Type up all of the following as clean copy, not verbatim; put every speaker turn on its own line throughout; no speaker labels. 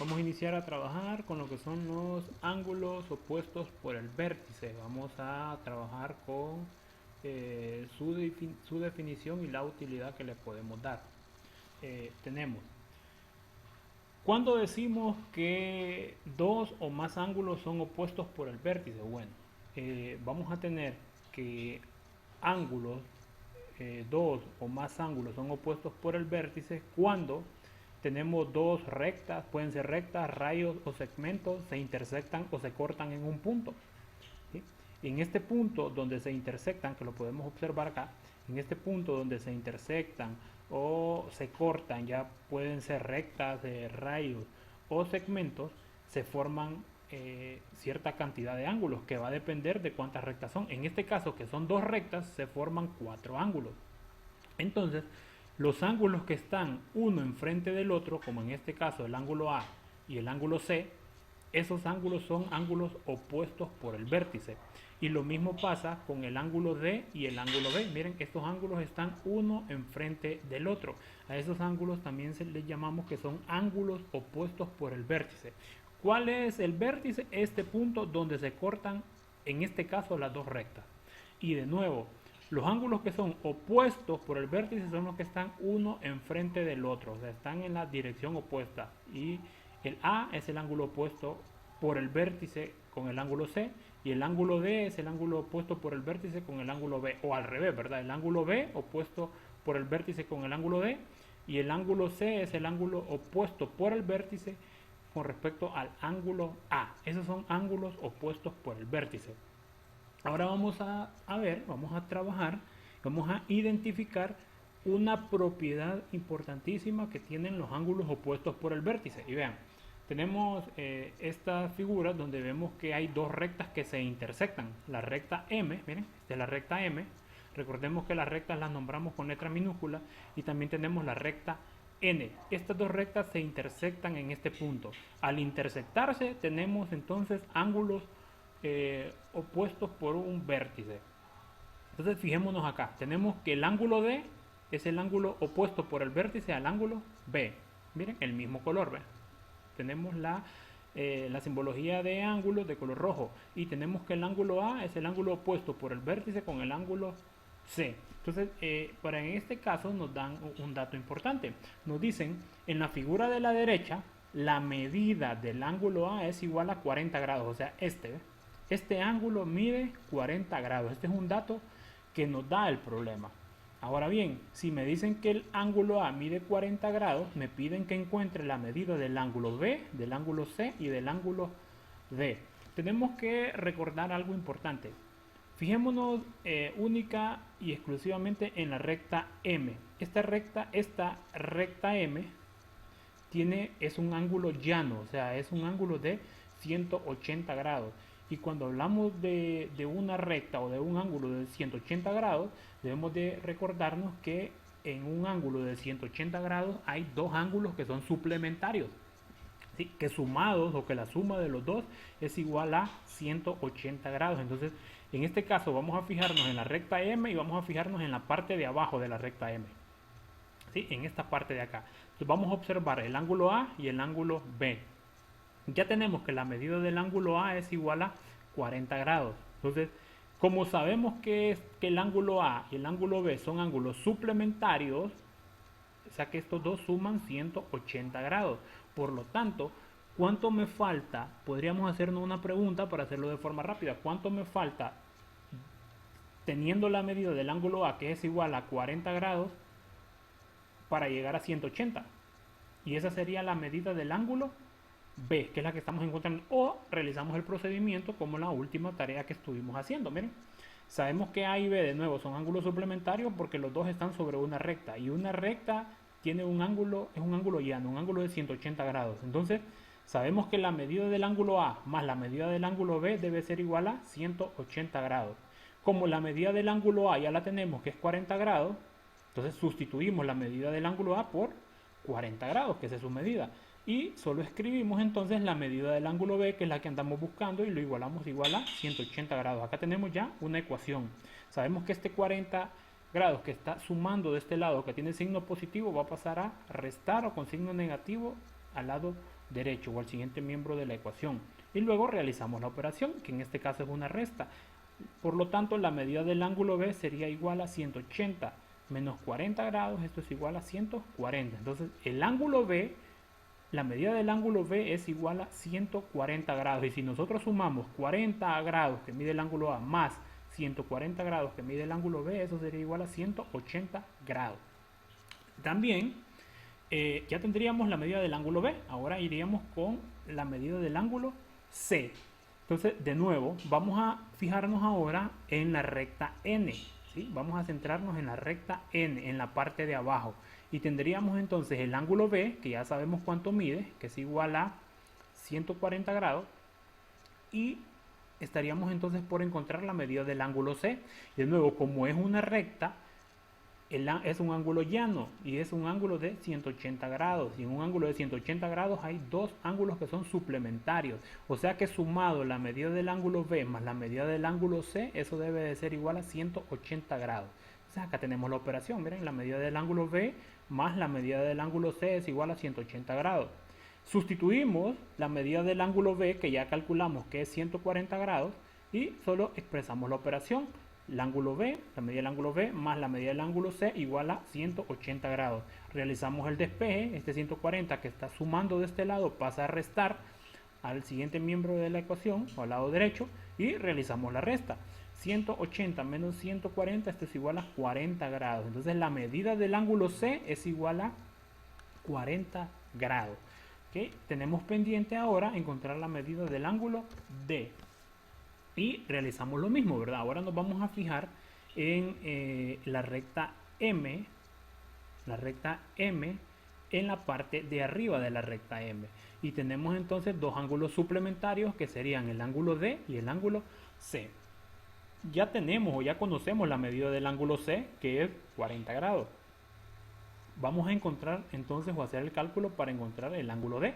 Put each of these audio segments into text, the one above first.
Vamos a iniciar a trabajar con lo que son los ángulos opuestos por el vértice. Vamos a trabajar con su definición y la utilidad que le podemos dar. Tenemos, ¿cuándo decimos que dos o más ángulos son opuestos por el vértice? Bueno, vamos a tener que ángulos, dos o más ángulos son opuestos por el vértice cuando tenemos dos rectas, pueden ser rectas, rayos o segmentos, se intersectan o se cortan en un punto. ¿Sí? En este punto donde se intersectan, que lo podemos observar acá, en este punto donde se intersectan o se cortan, ya pueden ser rectas, rayos o segmentos, se forman cierta cantidad de ángulos que va a depender de cuántas rectas son. En este caso, que son dos rectas, se forman cuatro ángulos. Entonces, los ángulos que están uno enfrente del otro, como en este caso el ángulo A y el ángulo C, esos ángulos son ángulos opuestos por el vértice. Y lo mismo pasa con el ángulo D y el ángulo B. Miren, estos ángulos están uno enfrente del otro. A esos ángulos también se les llamamos que son ángulos opuestos por el vértice. ¿Cuál es el vértice? Este punto donde se cortan, en este caso, las dos rectas. Y de nuevo, los ángulos que son opuestos por el vértice son los que están uno enfrente del otro, o sea, están en la dirección opuesta. Y el A es el ángulo opuesto por el vértice con el ángulo C, y el ángulo D es el ángulo opuesto por el vértice con el ángulo B, o al revés, ¿verdad? El ángulo B opuesto por el vértice con el ángulo D, y el ángulo C es el ángulo opuesto por el vértice con respecto al ángulo A. Esos son ángulos opuestos por el vértice. Ahora vamos a ver, vamos a trabajar, vamos a identificar una propiedad importantísima que tienen los ángulos opuestos por el vértice. Y vean, tenemos esta figura donde vemos que hay dos rectas que se intersectan. La recta M, miren, esta es la recta M. Recordemos que las rectas las nombramos con letra minúscula, y también tenemos la recta N. Estas dos rectas se intersectan en este punto. Al intersectarse tenemos entonces ángulos opuestos por un vértice. Entonces fijémonos acá, tenemos que el ángulo D es el ángulo opuesto por el vértice al ángulo B. Miren, el mismo color, ¿ve? Tenemos la simbología de ángulos de color rojo, y tenemos que el ángulo A es el ángulo opuesto por el vértice con el ángulo C. Entonces, para en este caso nos dan un dato importante. Nos dicen, en la figura de la derecha, la medida del ángulo A es igual a 40 grados, o sea, este ángulo mide 40 grados. Este es un dato que nos da el problema. Ahora bien, si me dicen que el ángulo A mide 40 grados, me piden que encuentre la medida del ángulo B, del ángulo C y del ángulo D. Tenemos que recordar algo importante. Fijémonos única y exclusivamente en la recta M. Esta recta M es un ángulo llano, o sea, es un ángulo de 180 grados. Y cuando hablamos de una recta o de un ángulo de 180 grados, debemos de recordarnos que en un ángulo de 180 grados hay dos ángulos que son suplementarios, ¿sí? Que sumados, o que la suma de los dos es igual a 180 grados. Entonces, en este caso vamos a fijarnos en la recta M y vamos a fijarnos en la parte de abajo de la recta M. ¿Sí? En esta parte de acá. Entonces vamos a observar el ángulo A y el ángulo B. Ya tenemos que la medida del ángulo A es igual a 40 grados. Entonces, como sabemos que el ángulo A y el ángulo B son ángulos suplementarios, o sea que estos dos suman 180 grados. Por lo tanto, ¿cuánto me falta? Podríamos hacernos una pregunta para hacerlo de forma rápida. ¿Cuánto me falta teniendo la medida del ángulo A, que es igual a 40 grados, para llegar a 180? Y esa sería la medida del ángulo B, que es la que estamos encontrando, o realizamos el procedimiento como la última tarea que estuvimos haciendo. Miren, sabemos que A y B de nuevo son ángulos suplementarios porque los dos están sobre una recta, y una recta tiene un ángulo, es un ángulo llano, un ángulo de 180 grados. Entonces sabemos que la medida del ángulo A más la medida del ángulo B debe ser igual a 180 grados. Como la medida del ángulo A ya la tenemos, que es 40 grados, entonces sustituimos la medida del ángulo A por 40 grados, que esa es su medida. Y solo escribimos entonces la medida del ángulo B, que es la que andamos buscando, y lo igualamos igual a 180 grados. Acá tenemos ya una ecuación. Sabemos que este 40 grados que está sumando de este lado, que tiene signo positivo, va a pasar a restar, o con signo negativo al lado derecho o al siguiente miembro de la ecuación. Y luego realizamos la operación, que en este caso es una resta. Por lo tanto, la medida del ángulo B sería igual a 180 menos 40 grados, esto es igual a 140. Entonces, el ángulo B, la medida del ángulo B es igual a 140 grados. Y si nosotros sumamos 40 grados que mide el ángulo A más 140 grados que mide el ángulo B, eso sería igual a 180 grados. También ya tendríamos la medida del ángulo B. Ahora iríamos con la medida del ángulo C. Entonces, de nuevo, vamos a fijarnos ahora en la recta N. ¿Sí? Vamos a centrarnos en la recta N, en la parte de abajo. Y tendríamos entonces el ángulo B, que ya sabemos cuánto mide, que es igual a 140 grados. Y estaríamos entonces por encontrar la medida del ángulo C. Y de nuevo, como es una recta, es un ángulo llano y es un ángulo de 180 grados. Y en un ángulo de 180 grados hay dos ángulos que son suplementarios. O sea que sumado la medida del ángulo B más la medida del ángulo C, eso debe de ser igual a 180 grados. O sea, acá tenemos la operación. Miren, la medida del ángulo B más la medida del ángulo C es igual a 180 grados. Sustituimos la medida del ángulo B, que ya calculamos que es 140 grados, y solo expresamos la operación. El ángulo B, la medida del ángulo B más la medida del ángulo C igual a 180 grados. Realizamos el despeje, este 140 que está sumando de este lado pasa a restar al siguiente miembro de la ecuación, o al lado derecho, y realizamos la resta. 180 menos 140, esto es igual a 40 grados. Entonces la medida del ángulo C es igual a 40 grados. ¿Okay? Tenemos pendiente ahora encontrar la medida del ángulo D. Y realizamos lo mismo, ¿verdad? Ahora nos vamos a fijar en la recta M en la parte de arriba de la recta M. Y tenemos entonces dos ángulos suplementarios que serían el ángulo D y el ángulo C. Ya tenemos o ya conocemos la medida del ángulo C, que es 40 grados. Vamos a encontrar entonces o hacer el cálculo para encontrar el ángulo D.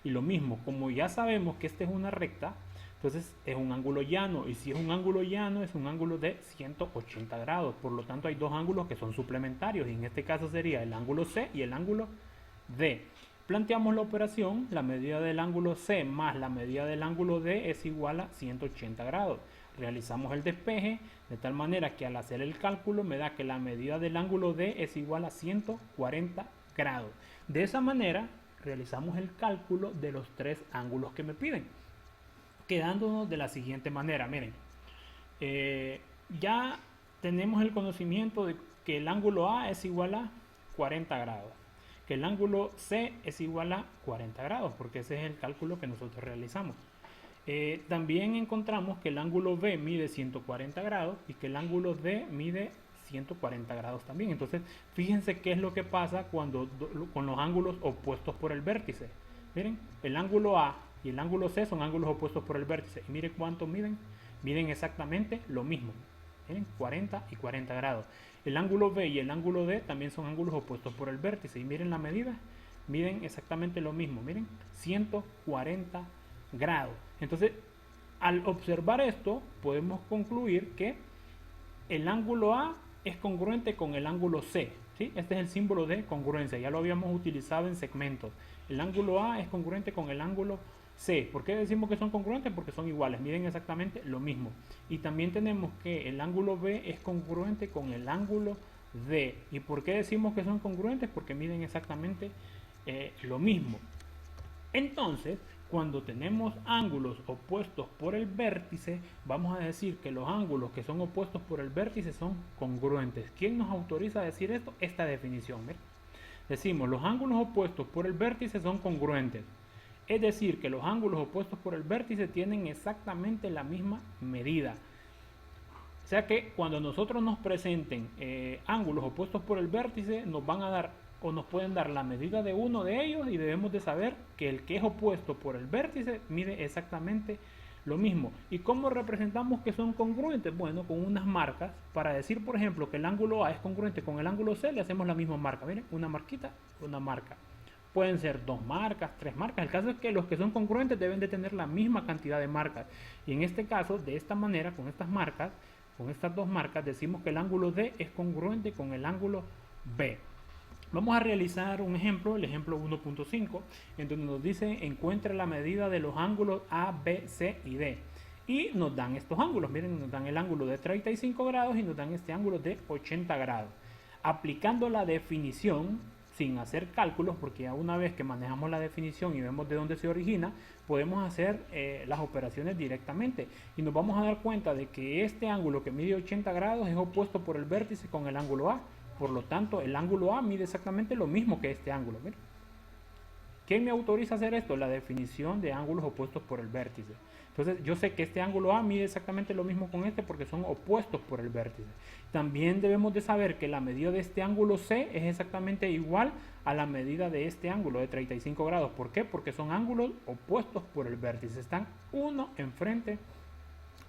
Y lo mismo, como ya sabemos que esta es una recta, entonces es un ángulo llano, y si es un ángulo llano es un ángulo de 180 grados. Por lo tanto hay dos ángulos que son suplementarios, y en este caso sería el ángulo C y el ángulo D. Planteamos la operación, la medida del ángulo C más la medida del ángulo D es igual a 180 grados. Realizamos el despeje de tal manera que al hacer el cálculo me da que la medida del ángulo D es igual a 140 grados. De esa manera realizamos el cálculo de los tres ángulos que me piden, quedándonos de la siguiente manera. Miren, ya tenemos el conocimiento de que el ángulo A es igual a 40 grados, que el ángulo C es igual a 40 grados, porque ese es el cálculo que nosotros realizamos. También encontramos que el ángulo B mide 140 grados y que el ángulo D mide 140 grados también. Entonces, fíjense qué es lo que pasa cuando con los ángulos opuestos por el vértice. Miren, el ángulo A y el ángulo C son ángulos opuestos por el vértice. Y miren cuánto miden. Miden exactamente lo mismo. Miren, 40 y 40 grados. El ángulo B y el ángulo D también son ángulos opuestos por el vértice. Y miren la medida. Miden exactamente lo mismo. Miren, 140 grados. Entonces, al observar esto, podemos concluir que el ángulo A es congruente con el ángulo C. ¿Sí? Este es el símbolo de congruencia. Ya lo habíamos utilizado en segmentos. El ángulo A es congruente con el ángulo C. ¿Por qué decimos que son congruentes? Porque son iguales, miden exactamente lo mismo. Y también tenemos que el ángulo B es congruente con el ángulo D. ¿Y por qué decimos que son congruentes? Porque miden exactamente lo mismo. Entonces, cuando tenemos ángulos opuestos por el vértice, vamos a decir que los ángulos que son opuestos por el vértice son congruentes. ¿Quién nos autoriza a decir esto? Esta definición. ¿Ver? Decimos, los ángulos opuestos por el vértice son congruentes. Es decir, que los ángulos opuestos por el vértice tienen exactamente la misma medida. O sea que cuando nosotros nos presenten ángulos opuestos por el vértice, nos van a dar o nos pueden dar la medida de uno de ellos, y debemos de saber que el que es opuesto por el vértice mide exactamente lo mismo. ¿Y cómo representamos que son congruentes? Bueno, con unas marcas. Para decir, por ejemplo, que el ángulo A es congruente con el ángulo C, le hacemos la misma marca. Miren, una marquita, una marca. Pueden ser 2 marcas, 3 marcas. El caso es que los que son congruentes deben de tener la misma cantidad de marcas. Y en este caso, de esta manera, con estas marcas, con estas 2 marcas, decimos que el ángulo D es congruente con el ángulo B. Vamos a realizar un ejemplo, el ejemplo 1.5, en donde nos dice encuentre la medida de los ángulos A, B, C y D. Y nos dan estos ángulos, miren, nos dan el ángulo de 35 grados y nos dan este ángulo de 80 grados. Aplicando la definición, sin hacer cálculos, porque ya una vez que manejamos la definición y vemos de dónde se origina, podemos hacer las operaciones directamente. Y nos vamos a dar cuenta de que este ángulo que mide 80 grados es opuesto por el vértice con el ángulo A. Por lo tanto, el ángulo A mide exactamente lo mismo que este ángulo. Miren. ¿Quién me autoriza a hacer esto? La definición de ángulos opuestos por el vértice. Entonces yo sé que este ángulo A mide exactamente lo mismo con este porque son opuestos por el vértice. También debemos de saber que la medida de este ángulo C es exactamente igual a la medida de este ángulo de 35 grados. ¿Por qué? Porque son ángulos opuestos por el vértice. Están uno enfrente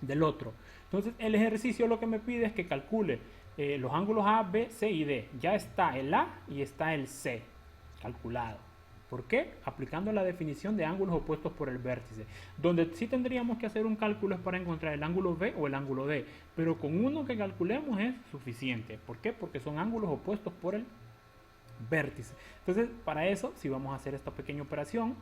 del otro. Entonces el ejercicio lo que me pide es que calcule los ángulos A, B, C y D. Ya está el A y está el C calculado. ¿Por qué? Aplicando la definición de ángulos opuestos por el vértice. Donde sí tendríamos que hacer un cálculo es para encontrar el ángulo B o el ángulo D. Pero con uno que calculemos es suficiente. ¿Por qué? Porque son ángulos opuestos por el vértice. Entonces, para eso sí vamos a hacer esta pequeña operación.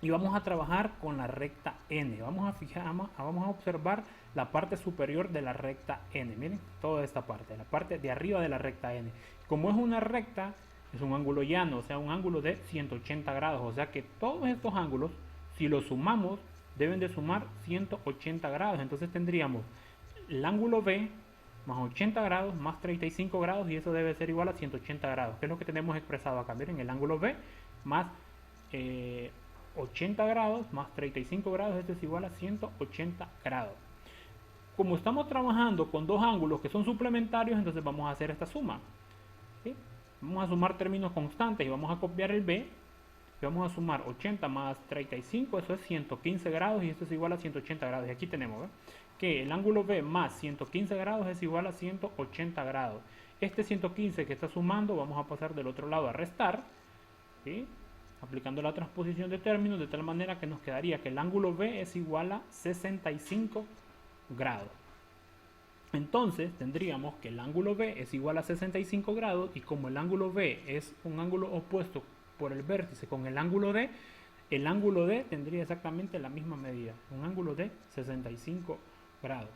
Y vamos a trabajar con la recta N. Vamos a observar la parte superior de la recta N. Miren, toda esta parte, la parte de arriba de la recta N. Como es una recta, es un ángulo llano, o sea, un ángulo de 180 grados. O sea que todos estos ángulos, si los sumamos, deben de sumar 180 grados. Entonces tendríamos el ángulo B más 80 grados más 35 grados y eso debe ser igual a 180 grados. Que es lo que tenemos expresado acá. Miren, el ángulo B más 80 grados más 35 grados, esto es igual a 180 grados. Como estamos trabajando con dos ángulos que son suplementarios, entonces vamos a hacer esta suma. ¿Sí? Vamos a sumar términos constantes y vamos a copiar el B. Y vamos a sumar 80 más 35, eso es 115 grados y esto es igual a 180 grados. Y aquí tenemos que el ángulo B más 115 grados es igual a 180 grados. Este 115 que está sumando, vamos a pasar del otro lado a restar. ¿Sí? Aplicando la transposición de términos de tal manera que nos quedaría que el ángulo B es igual a 65 grados. Entonces tendríamos que el ángulo B es igual a 65 grados y como el ángulo B es un ángulo opuesto por el vértice con el ángulo D tendría exactamente la misma medida, un ángulo de 65 grados.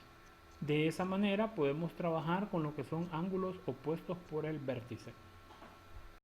De esa manera podemos trabajar con lo que son ángulos opuestos por el vértice.